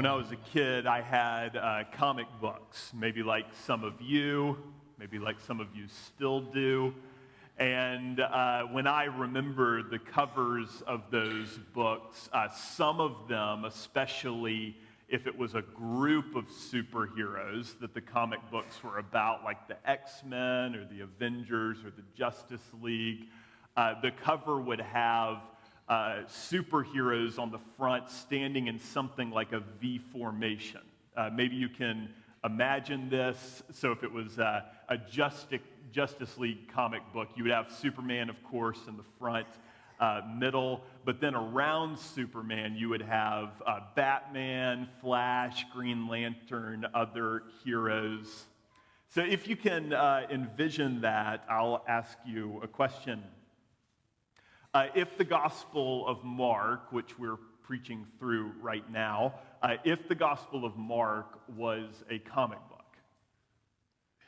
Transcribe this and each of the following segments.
When I was a kid, I had comic books, maybe like some of you, maybe like some of you still do. And when I remember the covers of those books, some of them, especially if it was a group of superheroes that the comic books were about, like the X-Men or the Avengers or the Justice League, the cover would have superheroes on the front standing in something like a V formation. Maybe you can imagine this. So if it was a Justice League comic book, you would have Superman, of course, in the front, middle, but then around Superman you would have Batman, Flash, Green Lantern, other heroes. So if you can envision that, I'll ask you a question. If the Gospel of Mark, which we're preaching through right now, if the Gospel of Mark was a comic book,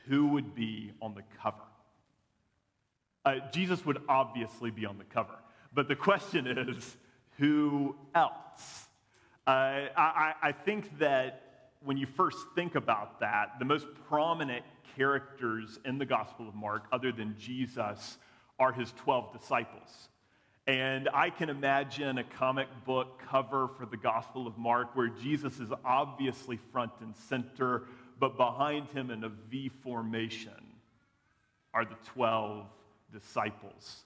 who would be on the cover? Jesus would obviously be on the cover, but the question is, who else? I think that when you first think about that, the most prominent characters in the Gospel of Mark, other than Jesus, are his 12 disciples. And I can imagine a comic book cover for the Gospel of Mark where Jesus is obviously front and center, but behind him in a V formation are the 12 disciples.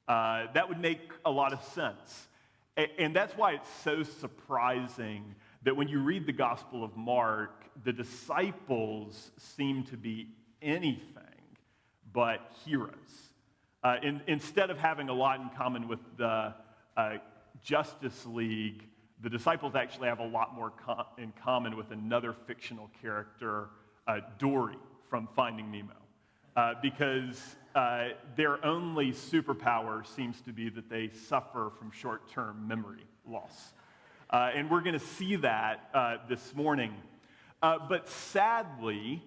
That would make a lot of sense. And that's why it's so surprising that when you read the Gospel of Mark, the disciples seem to be anything but heroes. Instead of having a lot in common with the Justice League, the disciples actually have a lot more in common with another fictional character, Dory from Finding Nemo, because their only superpower seems to be that they suffer from short-term memory loss. And we're going to see that this morning. But sadly,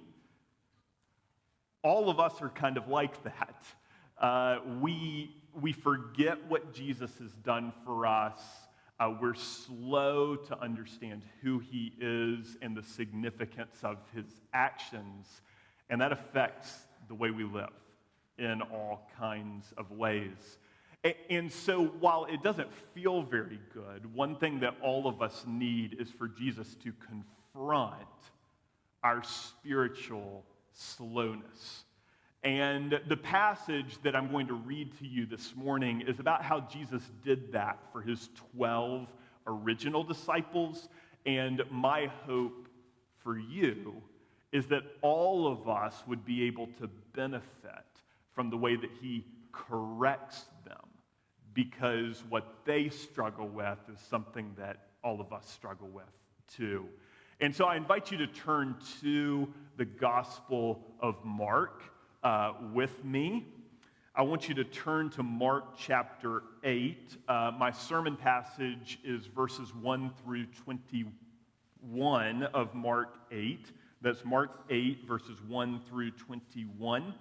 all of us are kind of like that. We forget what Jesus has done for us. We're slow to understand who he is and the significance of his actions, and that affects the way we live in all kinds of ways. And so while it doesn't feel very good, one thing that all of us need is for Jesus to confront our spiritual slowness. And the passage that I'm going to read to you this morning is about how Jesus did that for his 12 original disciples. And my hope for you is that all of us would be able to benefit from the way that he corrects them, because what they struggle with is something that all of us struggle with too. And so I invite you to turn to the Gospel of Mark with me. I want you to turn to Mark chapter 8. My sermon passage is verses 1 through 21 of Mark 8. That's Mark 8, verses 1 through 21.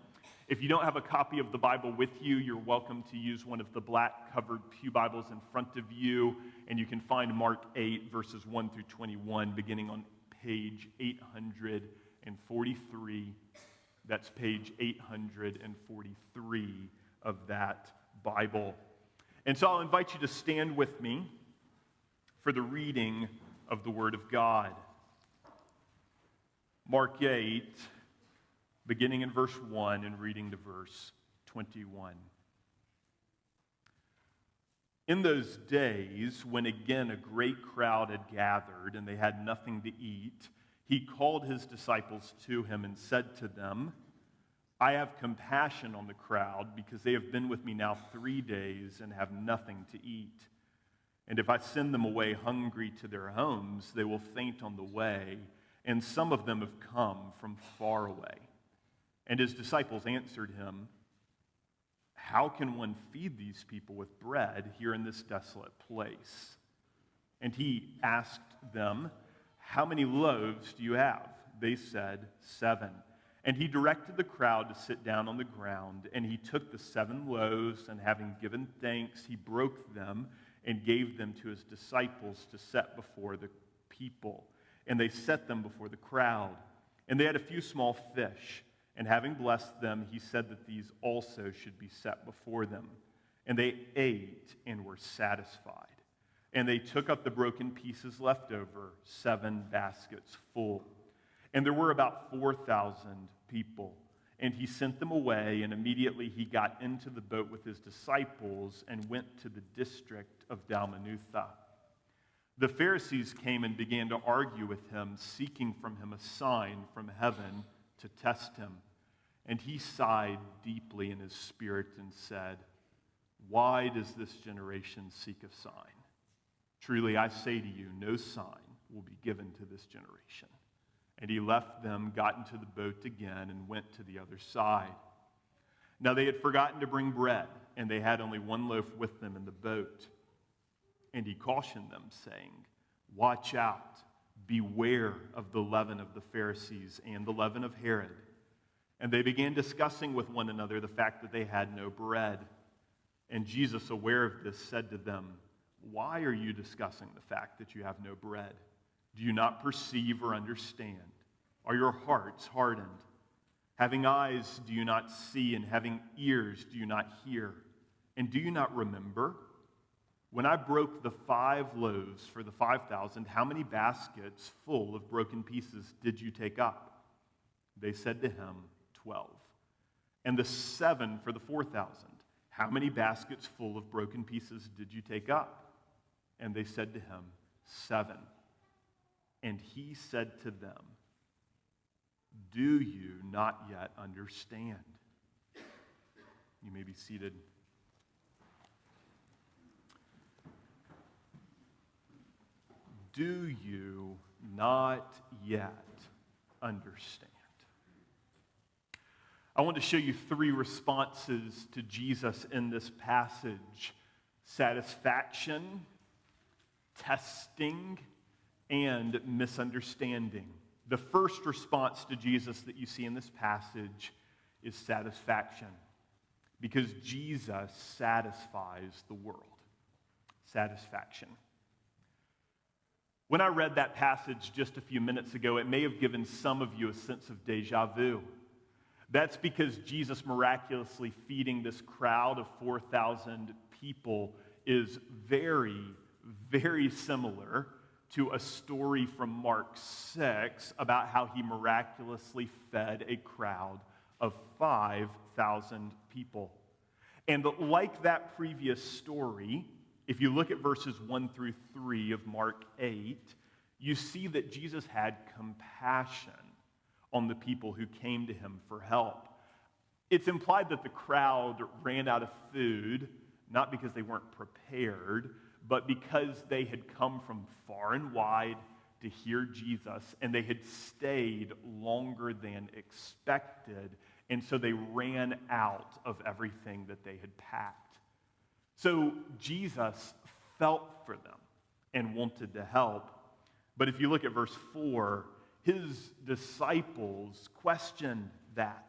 If you don't have a copy of the Bible with you, you're welcome to use one of the black-covered pew Bibles in front of you, and you can find Mark 8, verses 1 through 21, beginning on page 843. That's page 843 of that Bible. And so I'll invite you to stand with me for the reading of the Word of God. Mark 8, beginning in verse 1 and reading to verse 21. In those days, when again a great crowd had gathered and they had nothing to eat, he called his disciples to him and said to them, I have compassion on the crowd because they have been with me now 3 days and have nothing to eat. And if I send them away hungry to their homes, they will faint on the way, and some of them have come from far away. And his disciples answered him, how can one feed these people with bread here in this desolate place? And he asked them, how many loaves do you have? They said, 7. And he directed the crowd to sit down on the ground, and he took the 7 loaves, and having given thanks, he broke them and gave them to his disciples to set before the people. and they set them before the crowd. And they had a few small fish, and having blessed them, he said that these also should be set before them. And they ate and were satisfied. And they took up the broken pieces left over, 7 baskets full. And there were about 4,000 people. And he sent them away, and immediately he got into the boat with his disciples and went to the district of Dalmanutha. The Pharisees came and began to argue with him, seeking from him a sign from heaven to test him. And he sighed deeply in his spirit and said, "Why does this generation seek a sign? Truly I say to you, no sign will be given to this generation." And he left them, got into the boat again, and went to the other side. Now they had forgotten to bring bread, and they had only 1 loaf with them in the boat. And he cautioned them, saying, "Watch out, beware of the leaven of the Pharisees and the leaven of Herod." And they began discussing with one another the fact that they had no bread. And Jesus, aware of this, said to them, "Why are you discussing the fact that you have no bread? Do you not perceive or understand? Are your hearts hardened? Having eyes, do you not see? And having ears, do you not hear? And do you not remember? When I broke the 5 loaves for the 5,000, how many baskets full of broken pieces did you take up?" They said to him, 12. "And the 7 for the 4,000, how many baskets full of broken pieces did you take up?" And they said to him, 7. And he said to them, "Do you not yet understand?" You may be seated. Do you not yet understand? I want to show you 3 responses to Jesus in this passage: satisfaction, testing, and misunderstanding. The first response to Jesus that you see in this passage is satisfaction, because Jesus satisfies the world. Satisfaction. When I read that passage just a few minutes ago, it may have given some of you a sense of deja vu. That's because Jesus miraculously feeding this crowd of 4,000 people is very, very similar to a story from Mark 6 about how he miraculously fed a crowd of 5,000 people. And like that previous story, if you look at verses 1 through 3 of Mark 8, you see that Jesus had compassion on the people who came to him for help. It's implied that the crowd ran out of food, not because they weren't prepared, but because they had come from far and wide to hear Jesus, and they had stayed longer than expected, and so they ran out of everything that they had packed. So Jesus felt for them and wanted to help. But if you look at verse 4, his disciples questioned that.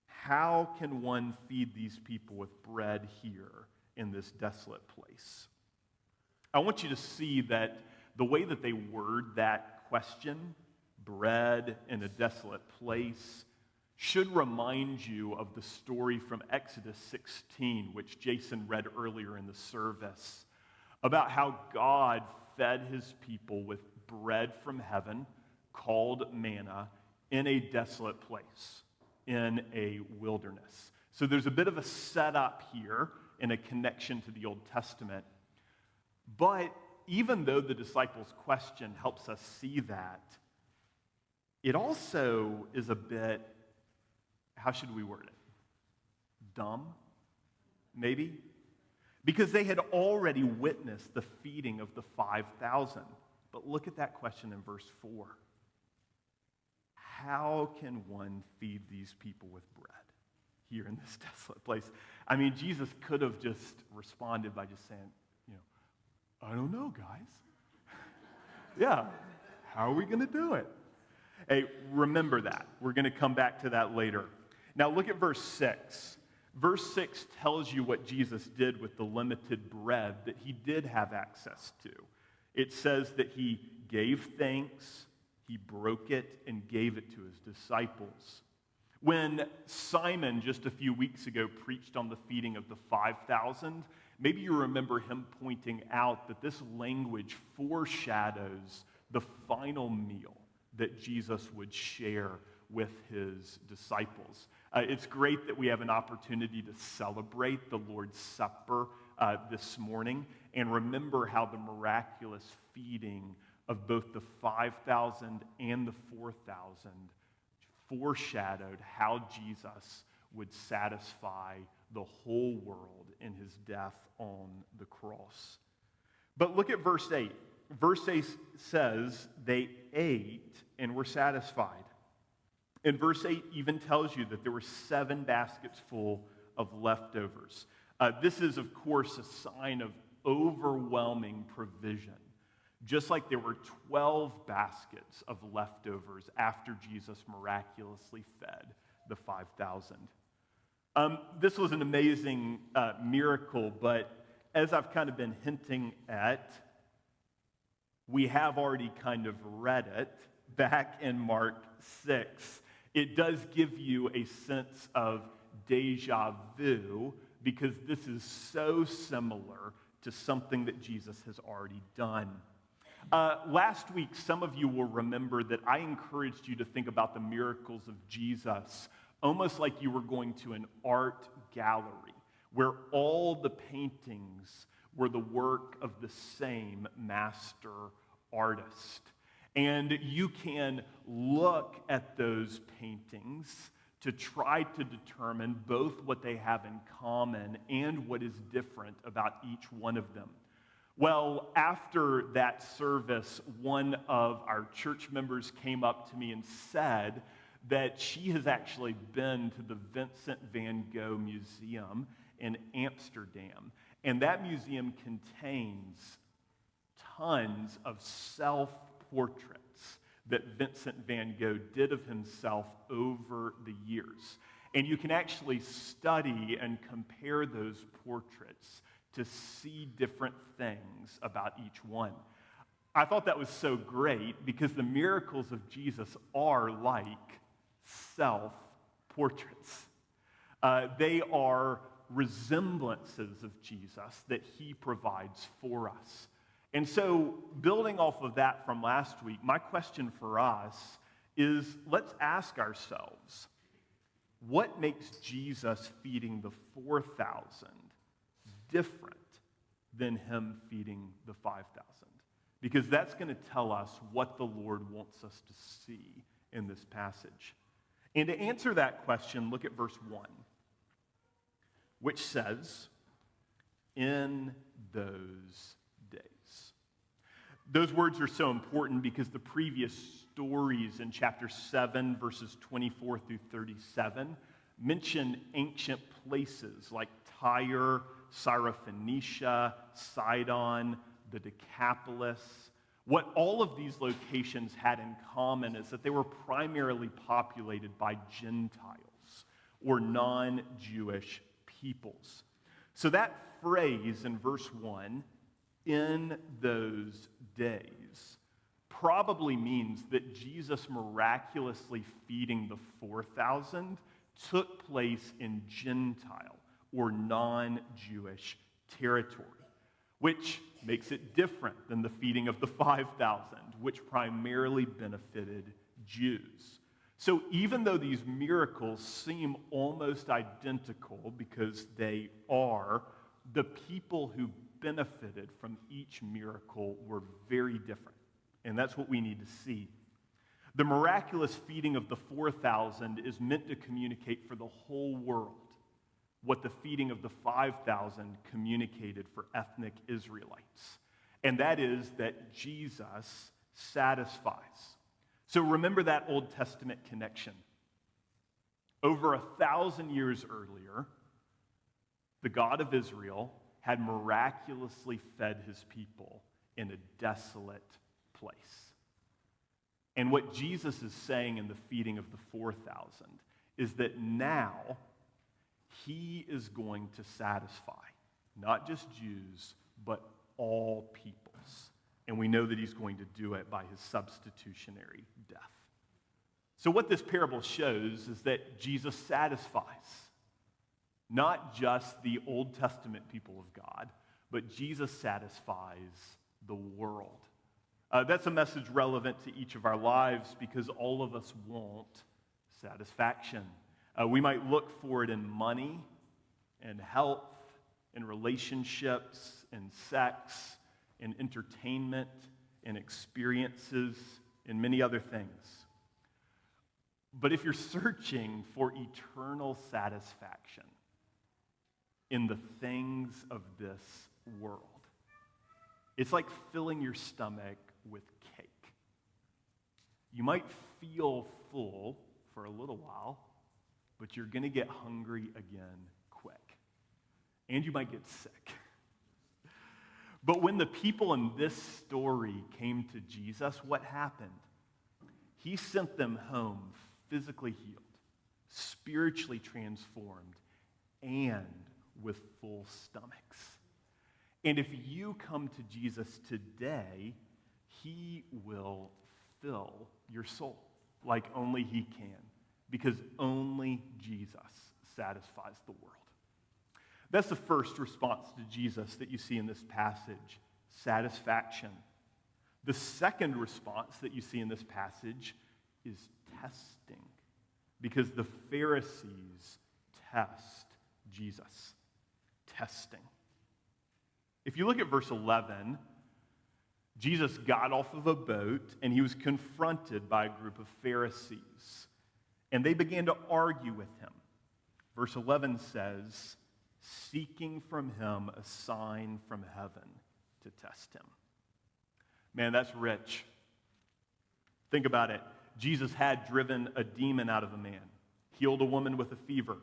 How can one feed these people with bread here in this desolate place? I want you to see that the way that they word that question, bread in a desolate place, should remind you of the story from Exodus 16, which Jason read earlier in the service, about how God fed his people with bread from heaven called manna in a desolate place, in a wilderness. So there's a bit of a setup here and a connection to the Old Testament. But even though the disciples' question helps us see that, it also is a bit, how should we word it? Dumb, maybe? Because they had already witnessed the feeding of the 5,000. But look at that question in verse 4. How can one feed these people with bread here in this desolate place? I mean, Jesus could have just responded by just saying, I don't know, guys. Yeah, how are we going to do it? Hey, remember that. We're going to come back to that later. Now look at verse 6. Verse 6 tells you what Jesus did with the limited bread that he did have access to. It says that he gave thanks, he broke it, and gave it to his disciples. When Simon, just a few weeks ago, preached on the feeding of the 5,000, maybe you remember him pointing out that this language foreshadows the final meal that Jesus would share with his disciples. It's great that we have an opportunity to celebrate the Lord's Supper this morning and remember how the miraculous feeding of both the 5,000 and the 4,000 foreshadowed how Jesus would satisfy the whole world in his death on the cross. But look at verse 8. Verse 8 says they ate and were satisfied. And verse 8 even tells you that there were 7 baskets full of leftovers. This is, of course, a sign of overwhelming provision. Just like there were 12 baskets of leftovers after Jesus miraculously fed the 5,000. This was an amazing miracle, but as I've kind of been hinting at, we have already kind of read it back in Mark 6. It does give you a sense of deja vu because this is so similar to something that Jesus has already done. Last week, some of you will remember that I encouraged you to think about the miracles of Jesus almost like you were going to an art gallery where all the paintings were the work of the same master artist. And you can look at those paintings to try to determine both what they have in common and what is different about each one of them. Well, after that service, one of our church members came up to me and said that she has actually been to the Vincent van Gogh Museum in Amsterdam. And that museum contains tons of self-portraits that Vincent van Gogh did of himself over the years. And you can actually study and compare those portraits to see different things about each one. I thought that was so great because the miracles of Jesus are like self-portraits. They are resemblances of Jesus that he provides for us. And so, building off of that from last week, my question for us is, let's ask ourselves, what makes Jesus feeding the 4,000 different than him feeding the 5,000? Because that's going to tell us what the Lord wants us to see in this passage. And to answer that question, look at verse 1, which says, in those days. Those words are so important because the previous stories in chapter 7, verses 24 through 37, mention ancient places like Tyre, Syrophoenicia, Sidon, the Decapolis. What all of these locations had in common is that they were primarily populated by Gentiles or non-Jewish peoples. So that phrase in verse 1, in those days, probably means that Jesus miraculously feeding the 4,000 took place in Gentile or non-Jewish territory, which makes it different than the feeding of the 5,000, which primarily benefited Jews. So even though these miracles seem almost identical because they are, the people who benefited from each miracle were very different. And that's what we need to see. The miraculous feeding of the 4,000 is meant to communicate for the whole world what the feeding of the 5,000 communicated for ethnic Israelites. And that is that Jesus satisfies. So remember that Old Testament connection. Over 1,000 years earlier, the God of Israel had miraculously fed his people in a desolate place. And what Jesus is saying in the feeding of the 4,000 is that now he is going to satisfy not just Jews, but all peoples. and we know that he's going to do it by his substitutionary death. So what this parable shows is that Jesus satisfies not just the Old Testament people of God, but Jesus satisfies the world. That's a message relevant to each of our lives because all of us want satisfaction. We might look for it in money and health, in relationships, in sex, in entertainment, in experiences, in many other things. But if you're searching for eternal satisfaction in the things of this world, it's like filling your stomach with cake. You might feel full for a little while, but you're going to get hungry again quick. And you might get sick. But when the people in this story came to Jesus, what happened? He sent them home physically healed, spiritually transformed, and with full stomachs. And if you come to Jesus today, he will fill your soul like only he can, because only Jesus satisfies the world. That's the first response to Jesus that you see in this passage, satisfaction. The second response that you see in this passage is testing, because the Pharisees test Jesus. Testing. If you look at verse 11, Jesus got off of a boat and he was confronted by a group of Pharisees, and they began to argue with him. Verse 11 says, seeking from him a sign from heaven to test him. Man, that's rich. Think about it. Jesus had driven a demon out of a man, healed a woman with a fever,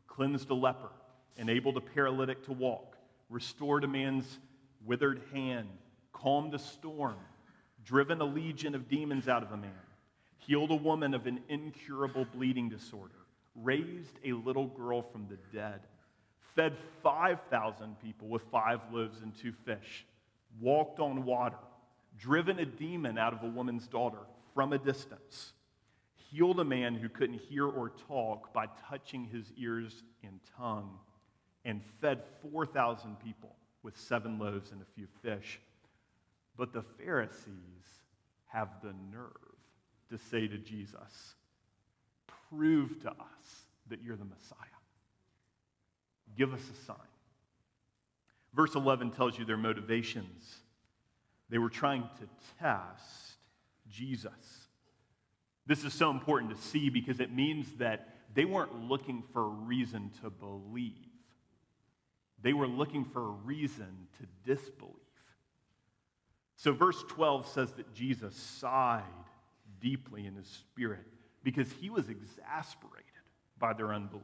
cleansed a leper, enabled a paralytic to walk, restored a man's withered hand, calmed a storm, driven a legion of demons out of a man, healed a woman of an incurable bleeding disorder, raised a little girl from the dead, fed 5,000 people with 5 loaves and 2 fish, walked on water, driven a demon out of a woman's daughter from a distance, healed a man who couldn't hear or talk by touching his ears and tongue, and fed 4,000 people with 7 loaves and a few fish. But the Pharisees have the nerve to say to Jesus, prove to us that you're the Messiah. Give us a sign. Verse 11 tells you their motivations. They were trying to test Jesus. This is so important to see because it means that they weren't looking for a reason to believe. They were looking for a reason to disbelieve. So verse 12 says that Jesus sighed deeply in his spirit because he was exasperated by their unbelief.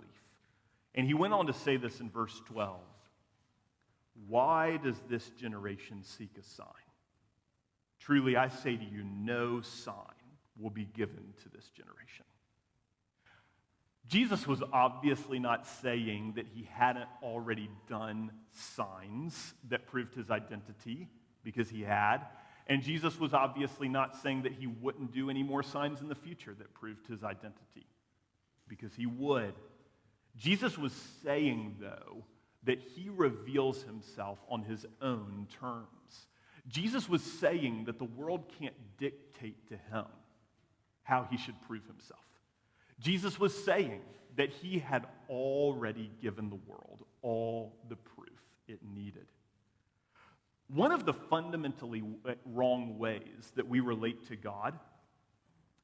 And he went on to say this in verse 12. Why does this generation seek a sign? Truly, I say to you, no sign will be given to this generation. Jesus was obviously not saying that he hadn't already done signs that proved his identity, because he had. And Jesus was obviously not saying that he wouldn't do any more signs in the future that proved his identity, because he would. Jesus was saying, though, that he reveals himself on his own terms. Jesus was saying that the world can't dictate to him how he should prove himself. Jesus was saying that he had already given the world all the proof it needed. One of the fundamentally wrong ways that we relate to God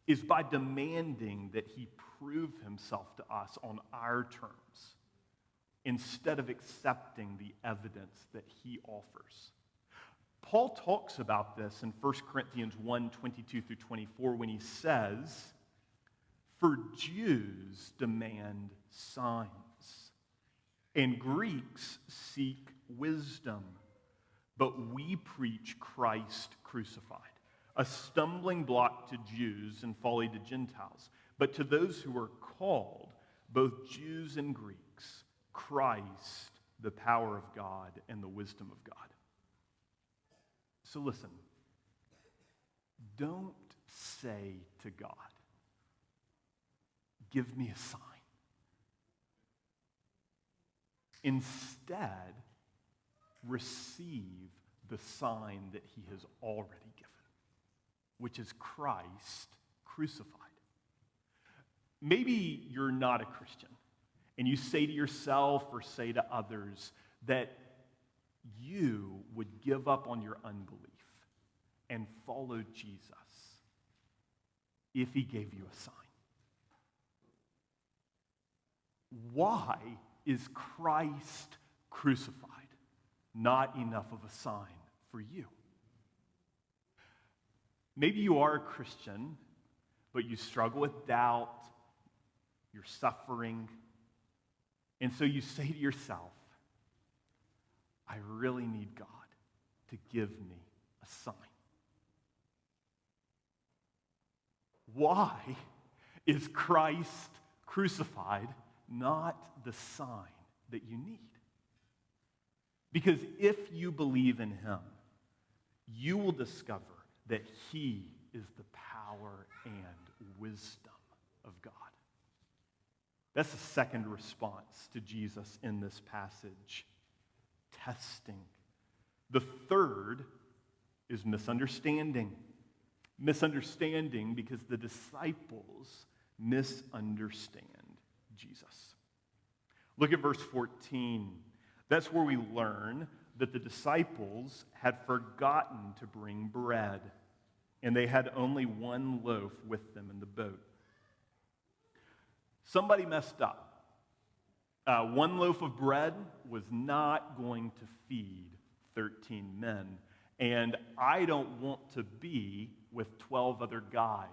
is by demanding that he prove himself to us on our terms instead of accepting the evidence that he offers. Paul talks about this in 1 Corinthians 1, 22 through 24 when he says, for Jews demand signs, and Greeks seek wisdom, but we preach Christ crucified, a stumbling block to Jews and folly to Gentiles. But to those who are called, both Jews and Greeks, Christ, the power of God and the wisdom of God. So listen, don't say to God, give me a sign. Instead, receive the sign that he has already given, which is Christ crucified. Maybe you're not a Christian, and you say to yourself or say to others that you would give up on your unbelief and follow Jesus if he gave you a sign. Why is Christ crucified not enough of a sign for you? Maybe you are a Christian, but you struggle with doubt, you're suffering, and so you say to yourself, I really need God to give me a sign. Why is Christ crucified not the sign that you need? Because if you believe in him, you will discover that he is the power and wisdom of God. That's the second response to Jesus in this passage. Testing. The third is misunderstanding. Misunderstanding because the disciples misunderstand Jesus. Look at verse 14. That's where we learn that the disciples had forgotten to bring bread, and they had only one loaf with them in the boat. Somebody messed up. One loaf of bread was not going to feed 13 men, and I don't want to be with 12 other guys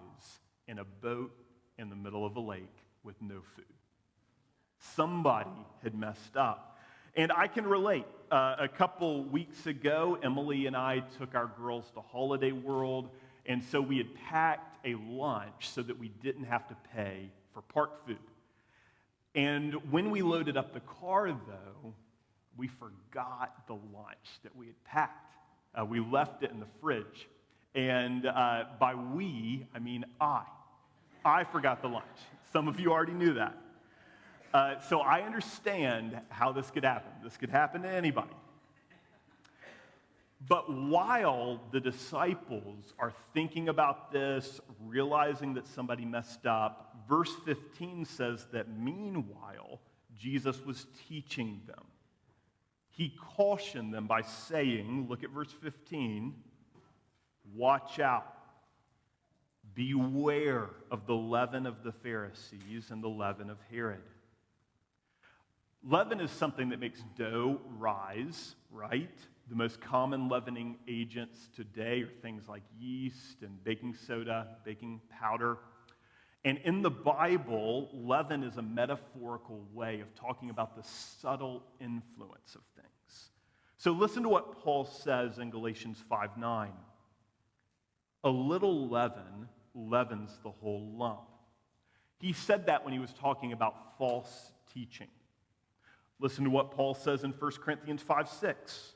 in a boat in the middle of a lake with no food. Somebody had messed up. And I can relate. A couple weeks ago, Emily and I took our girls to Holiday World, and so we had packed a lunch so that we didn't have to pay for park food. And when we loaded up the car, though, we forgot the lunch that we had packed. We left it in the fridge. And by we, I mean I. I forgot the lunch. Some of you already knew that. So I understand how this could happen. This could happen to anybody. But while the disciples are thinking about this, realizing that somebody messed up, verse 15 says that meanwhile, Jesus was teaching them. He cautioned them by saying, look at verse 15, watch out. Beware of the leaven of the Pharisees and the leaven of Herod. Leaven is something that makes dough rise, right? The most common leavening agents today are things like yeast and baking soda, baking powder. And in the Bible, leaven is a metaphorical way of talking about the subtle influence of things. So listen to what Paul says in Galatians 5:9. A little leaven leavens the whole lump. He said that when he was talking about false teaching. Listen to what Paul says in 1 Corinthians 5:6.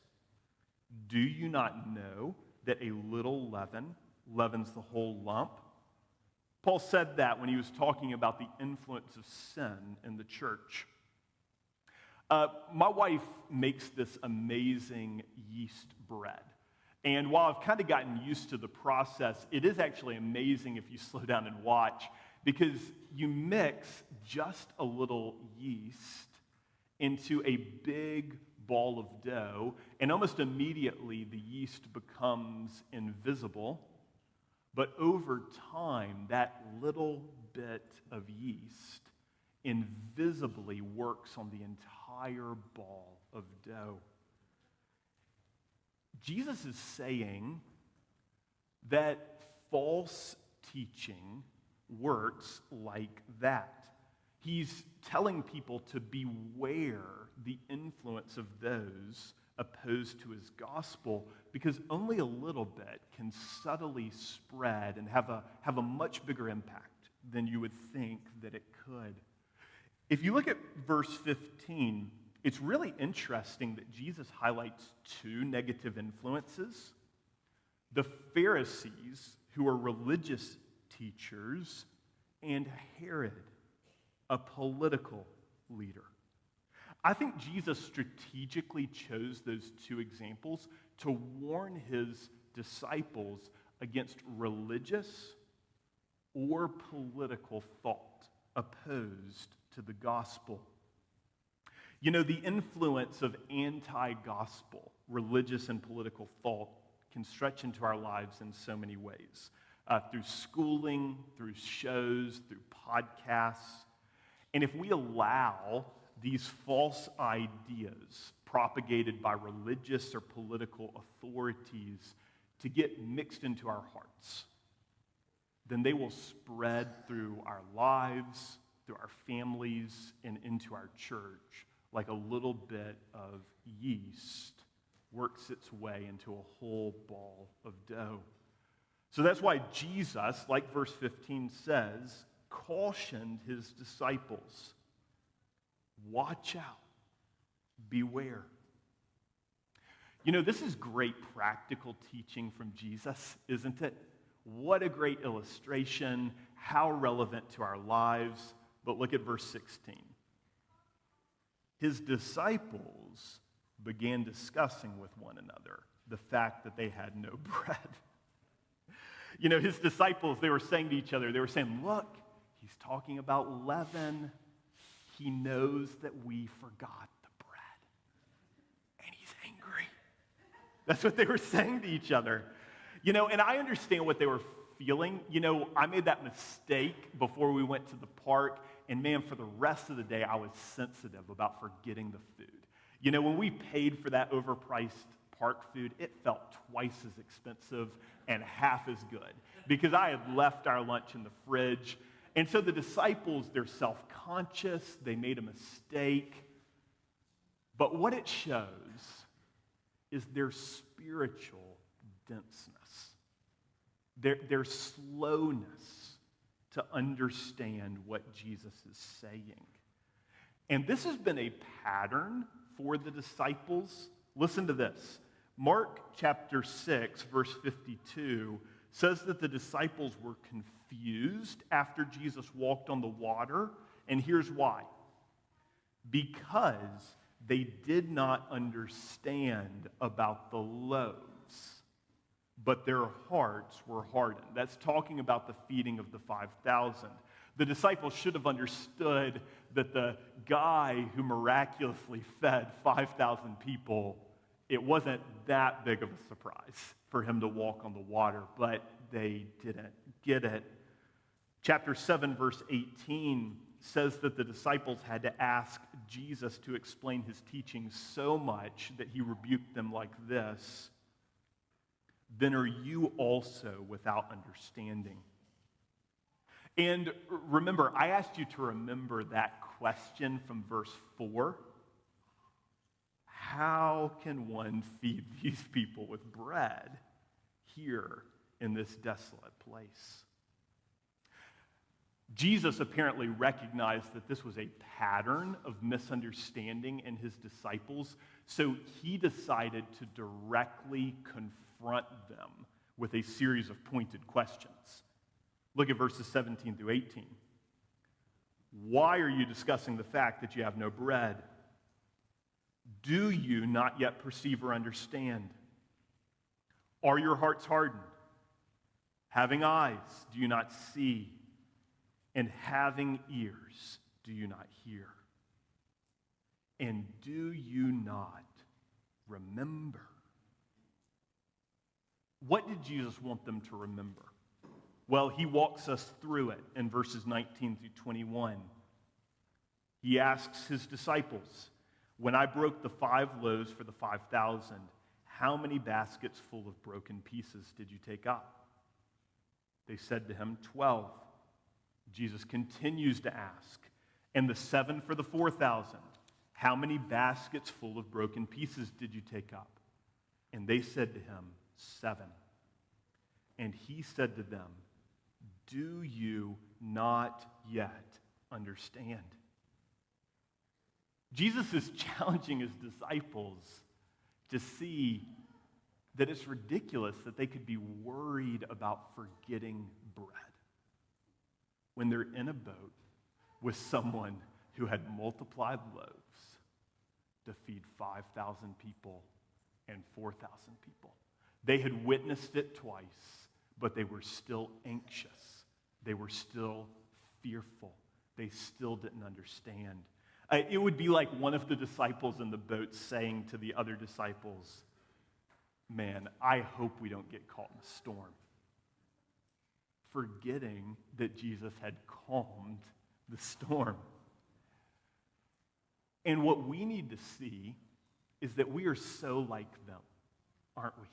Do you not know that a little leaven leavens the whole lump? Paul said that when he was talking about the influence of sin in the church. My wife makes this amazing yeast bread. And while I've kind of gotten used to the process, it is actually amazing if you slow down and watch, because you mix just a little yeast into a big ball of dough, and almost immediately the yeast becomes invisible. But over time, that little bit of yeast invisibly works on the entire ball of dough. Jesus is saying that false teaching works like that. He's telling people to beware the influence of those opposed to his gospel, because only a little bit can subtly spread and have a much bigger impact than you would think that it could. If you look at verse 15, it's really interesting that Jesus highlights two negative influences. The Pharisees, who are religious teachers, and Herod, a political leader. I think Jesus strategically chose those two examples to warn his disciples against religious or political thought opposed to the gospel. You know, the influence of anti-gospel, religious and political thought can stretch into our lives in so many ways. Through schooling, through shows, through podcasts. And if we allow these false ideas propagated by religious or political authorities to get mixed into our hearts, then they will spread through our lives, through our families, and into our church like a little bit of yeast works its way into a whole ball of dough. So that's why Jesus, like verse 15 says, cautioned his disciples, watch out, beware. You know, this is great practical teaching from Jesus, isn't it? What a great illustration, how relevant to our lives. But look at verse 16. His disciples began discussing with one another the fact that they had no bread. You know, his disciples, they were saying to each other, they were saying, look, he's talking about leaven. He knows that we forgot the bread. And he's angry. That's what they were saying to each other. You know, and I understand what they were feeling. You know, I made that mistake before we went to the park. And man, for the rest of the day, I was sensitive about forgetting the food. You know, when we paid for that overpriced park food, it felt twice as expensive and half as good because I had left our lunch in the fridge. And so the disciples, they're self-conscious. They made a mistake. But what it shows is their spiritual denseness, their slowness to understand what Jesus is saying. And this has been a pattern for the disciples. Listen to this. Mark chapter 6, verse 52 says that the disciples were confused after Jesus walked on the water. And here's why. Because they did not understand about the loaves, but their hearts were hardened. That's talking about the feeding of the 5,000. The disciples should have understood that the guy who miraculously fed 5,000 people, it wasn't that big of a surprise for him to walk on the water, but they didn't get it. Chapter 7, verse 18 says that the disciples had to ask Jesus to explain his teaching so much that he rebuked them like this. Then are you also without understanding? And remember, I asked you to remember that question from verse 4. How can one feed these people with bread here in this desolate place? Jesus apparently recognized that this was a pattern of misunderstanding in his disciples, so he decided to directly confront them with a series of pointed questions. Look at verses 17 through 18. Why are you discussing the fact that you have no bread? Do you not yet perceive or understand? Are your hearts hardened? Having eyes, do you not see? And having ears, do you not hear? And do you not remember? What did Jesus want them to remember? Well, he walks us through it in verses 19 through 21. He asks his disciples, when I broke the 5 loaves for the 5,000, how many baskets full of broken pieces did you take up? They said to him, 12. Jesus continues to ask, and the 7 for the 4,000, how many baskets full of broken pieces did you take up? And they said to him, 7. And he said to them, do you not yet understand? Jesus is challenging his disciples to see that it's ridiculous that they could be worried about forgetting bread when they're in a boat with someone who had multiplied loaves to feed 5,000 people and 4,000 people. They had witnessed it twice, but they were still anxious. They were still fearful. They still didn't understand. It would be like one of the disciples in the boat saying to the other disciples, "Man, I hope we don't get caught in a storm." Forgetting that Jesus had calmed the storm. And what we need to see is that we are so like them, aren't we?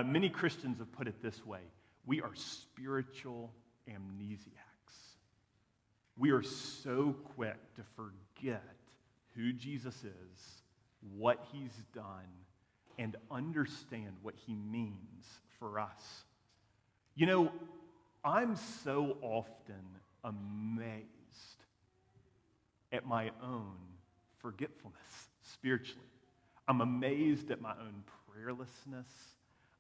Many Christians have put it this way: we are spiritual amnesiacs. We are so quick to forget who Jesus is, what he's done, and understand what he means for us. You know, I'm so often amazed at my own forgetfulness spiritually. I'm amazed at my own prayerlessness.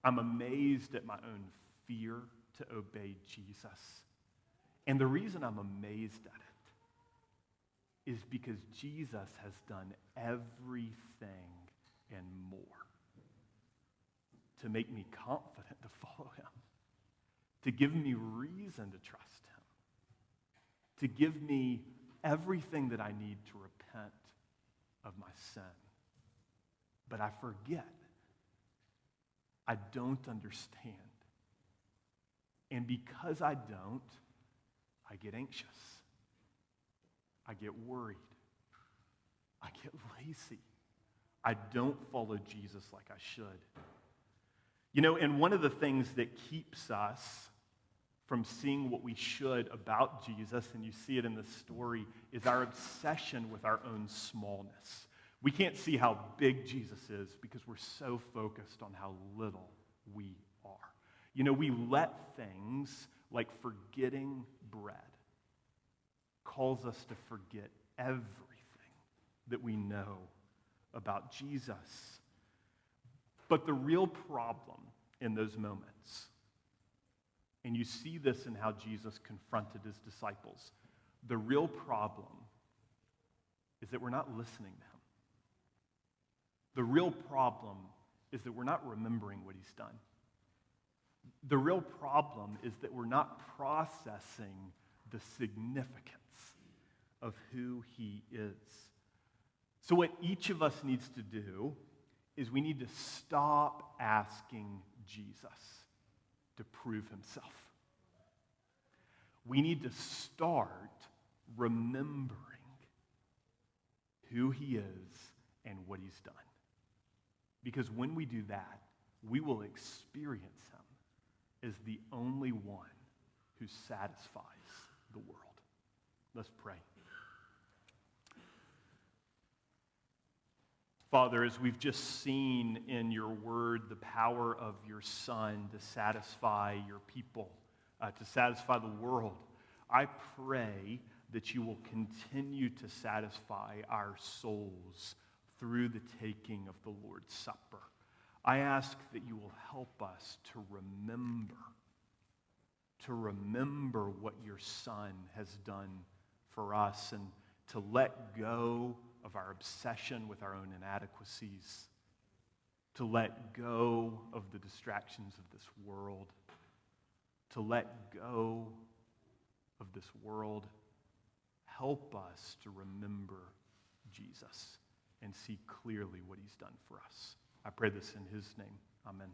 I'm amazed at my own fear to obey Jesus. And the reason I'm amazed at it is because Jesus has done everything and more to make me confident to follow him, to give me reason to trust him, to give me everything that I need to repent of my sin. But I forget. I don't understand. And because I don't, I get anxious. I get worried. I get lazy. I don't follow Jesus like I should. You know, and one of the things that keeps us from seeing what we should about Jesus, and you see it in the story, is our obsession with our own smallness. We can't see how big Jesus is because we're so focused on how little we are. You know, we let things like forgetting bread cause us to forget everything that we know about Jesus. But the real problem in those moments, and you see this in how Jesus confronted his disciples, the real problem is that we're not listening to him. The real problem is that we're not remembering what he's done. The real problem is that we're not processing the significance of who he is. So what each of us needs to do is we need to stop asking Jesus to prove himself. We need to start remembering who he is and what he's done. Because when we do that, we will experience him as the only one who satisfies the world. Let's pray. Father, as we've just seen in your word, the power of your Son to satisfy your people, to satisfy the world, I pray that you will continue to satisfy our souls through the taking of the Lord's Supper. I ask that you will help us to remember what your Son has done for us, and to let go of our obsession with our own inadequacies, to let go of the distractions of this world, to let go of this world. Help us to remember Jesus and see clearly what he's done for us. I pray this in his name. Amen.